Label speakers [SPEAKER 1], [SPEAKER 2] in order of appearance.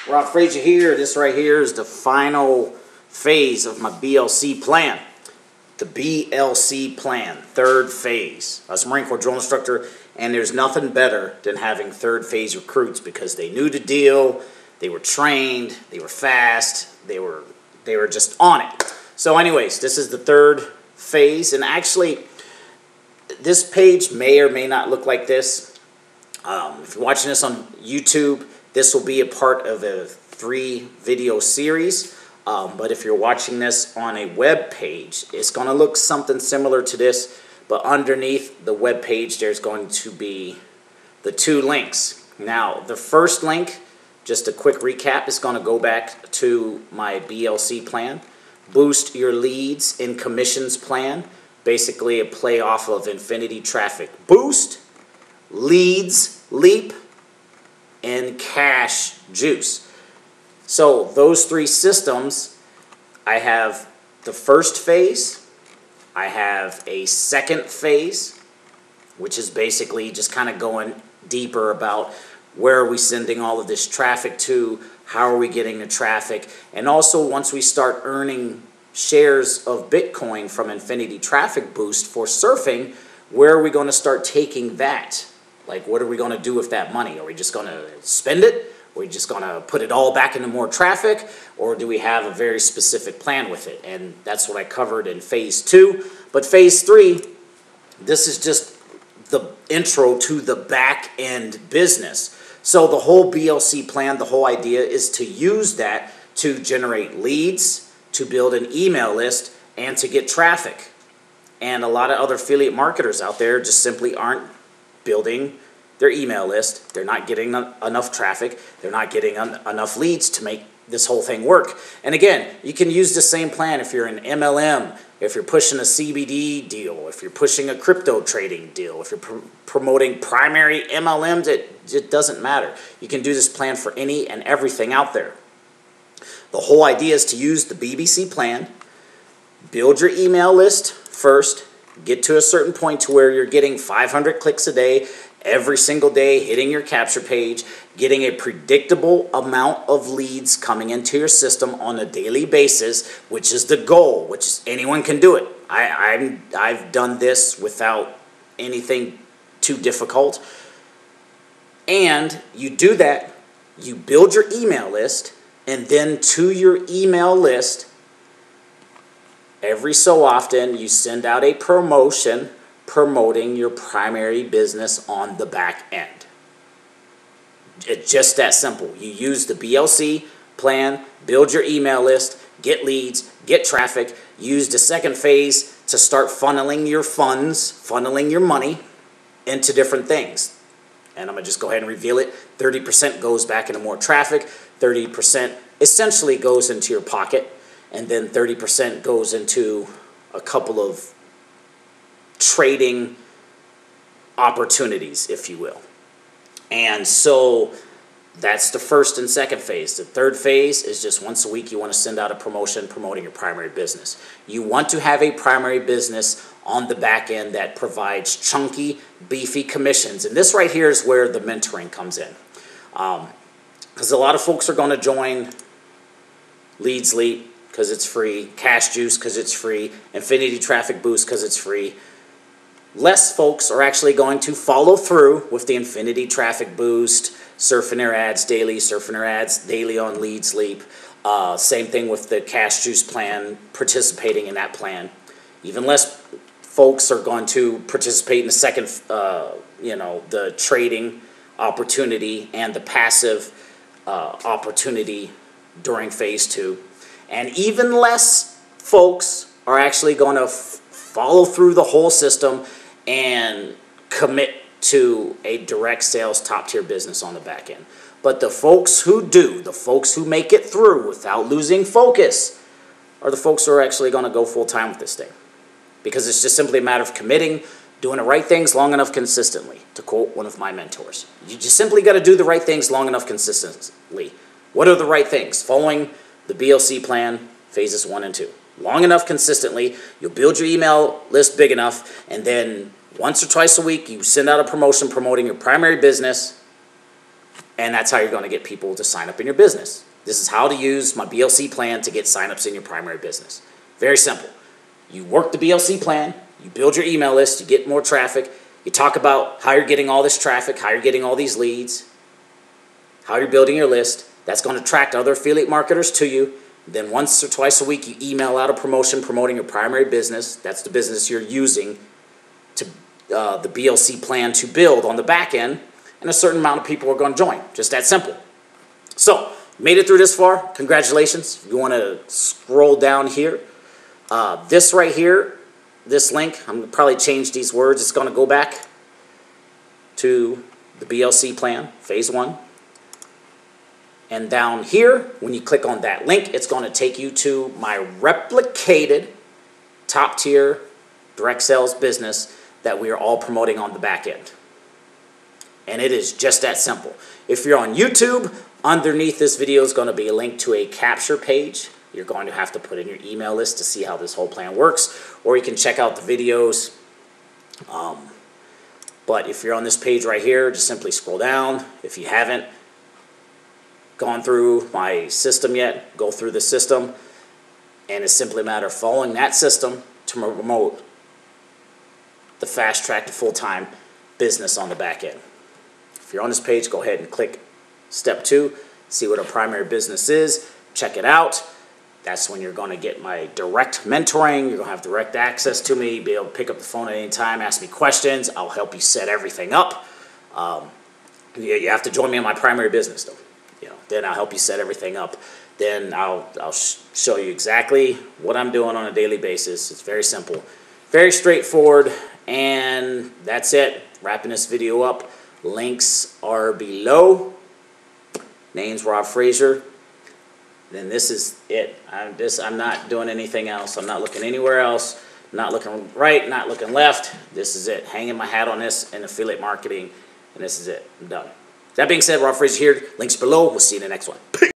[SPEAKER 1] Rob Frazier here. This right here is the final phase of my BLC plan. The BLC plan, third phase. I was a Marine Corps drill instructor, and there's nothing better than having third phase recruits because they knew the deal, they were trained, they were fast, they were just on it. So anyways, this is the third phase, and actually this page may or may not look like this. If you're watching this on YouTube, this will be a part of a 3-video series. But if you're watching this on a web page, it's going to look something similar to this. But underneath the web page, there's going to be the 2 links. Now, the first link, just a quick recap, is going to go back to my BLC plan. Boost your leads and commissions plan. Basically a play off of Infinity Traffic Boost, Leads Leap, and Cash Juice. So those 3 systems, I have the first phase, I have a second phase, which is basically just kind of going deeper about where are we sending all of this traffic to, how are we getting the traffic, and also once we start earning shares of Bitcoin from Infinity Traffic Boost for surfing, where are we going to start taking that? Like, what are we going to do with that money? Are we just going to spend it? Are we just going to put it all back into more traffic? Or do we have a very specific plan with it? And that's what I covered in phase 2. But phase 3, this is just the intro to the back-end business. So the whole BLC plan, the whole idea is to use that to generate leads, to build an email list, and to get traffic. And a lot of other affiliate marketers out there just simply aren't building their email list. They're not getting enough traffic. They're not getting enough leads to make this whole thing work. And again, you can use the same plan if you're an MLM, if you're pushing a CBD deal, if you're pushing a crypto trading deal, if you're promoting primary MLMs, it doesn't matter. You can do this plan for any and everything out there. The whole idea is to use the BBC plan, build your email list first, get to a certain point to where you're getting 500 clicks a day, every single day, hitting your capture page, getting a predictable amount of leads coming into your system on a daily basis, which is the goal, which is anyone can do it. I've done this without anything too difficult. And you do that, you build your email list, and then to your email list, every so often you send out a promotion promoting your primary business on the back end. It's just that simple. You use the BLC plan, build your email list, get leads, get traffic, use the second phase to start funneling your funds, funneling your money into different things. And I'm going to just go ahead and reveal it. 30% goes back into more traffic, 30% essentially goes into your pocket, and then 30% goes into a couple of trading opportunities, if you will. And so that's the first and second phase. The third phase is just once a week you want to send out a promotion promoting your primary business. You want to have a primary business on the back end that provides chunky, beefy commissions. And this right here is where the mentoring comes in. Because a lot of folks are going to join Leads Leap because it's free, Cash Juice because it's free, Infinity Traffic Boost because it's free. Less folks are actually going to follow through with the Infinity Traffic Boost, surfing their ads daily on Leads Leap. Same thing with the Cash Juice plan, participating in that plan. Even less folks are going to participate in the second, the trading opportunity and the passive opportunity during phase 2. And even less folks are actually going to follow through the whole system and commit to a direct sales top-tier business on the back end. But the folks who do, the folks who make it through without losing focus, are the folks who are actually going to go full-time with this thing. Because it's just simply a matter of committing, doing the right things long enough consistently, to quote one of my mentors. You just simply got to do the right things long enough consistently. What are the right things? Following the BLC plan, phases 1 and 2. Long enough consistently, you'll build your email list big enough, and then once or twice a week, you send out a promotion promoting your primary business, And that's how you're going to get people to sign up in your business. This is how to use my BLC plan to get signups in your primary business. Very simple. You work the BLC plan, you build your email list, you get more traffic, you talk about how you're getting all this traffic, how you're getting all these leads, how you're building your list. That's going to attract other affiliate marketers to you. Then once or twice a week, you email out a promotion promoting your primary business. That's the business you're using to the BLC plan to build on the back end. And a certain amount of people are going to join. Just that simple. So, made it through this far. Congratulations. If you want to scroll down here, this right here, this link, I'm going to probably change these words. It's going to go back to the BLC plan, phase 1. And down here, when you click on that link, it's going to take you to my replicated top tier direct sales business that we are all promoting on the back end. And it is just that simple. If you're on YouTube, underneath this video is going to be a link to a capture page. You're going to have to put in your email list to see how this whole plan works, or you can check out the videos. But if you're on this page right here, just simply scroll down. If you haven't gone through my system yet, go through the system, and it's simply a matter of following that system to promote the fast track to full-time business on the back end. If you're on this page, go ahead and click step 2, see what our primary business is, check it out. That's when you're going to get my direct mentoring. You're going to have direct access to me, be able to pick up the phone at any time, ask me questions. I'll help you set everything up. You have to join me on my primary business, though. Then I'll help you set everything up. Then I'll show you exactly what I'm doing on a daily basis. It's very simple, very straightforward, and that's it. Wrapping this video up. Links are below. Name's Rob Frazier. Then this is it. I'm not doing anything else. I'm not looking anywhere else. I'm not looking right, not looking left. This is it. Hanging my hat on this in affiliate marketing, and this is it. I'm done. That being said, Rob Frazier here. Links below. We'll see you in the next one. Peace.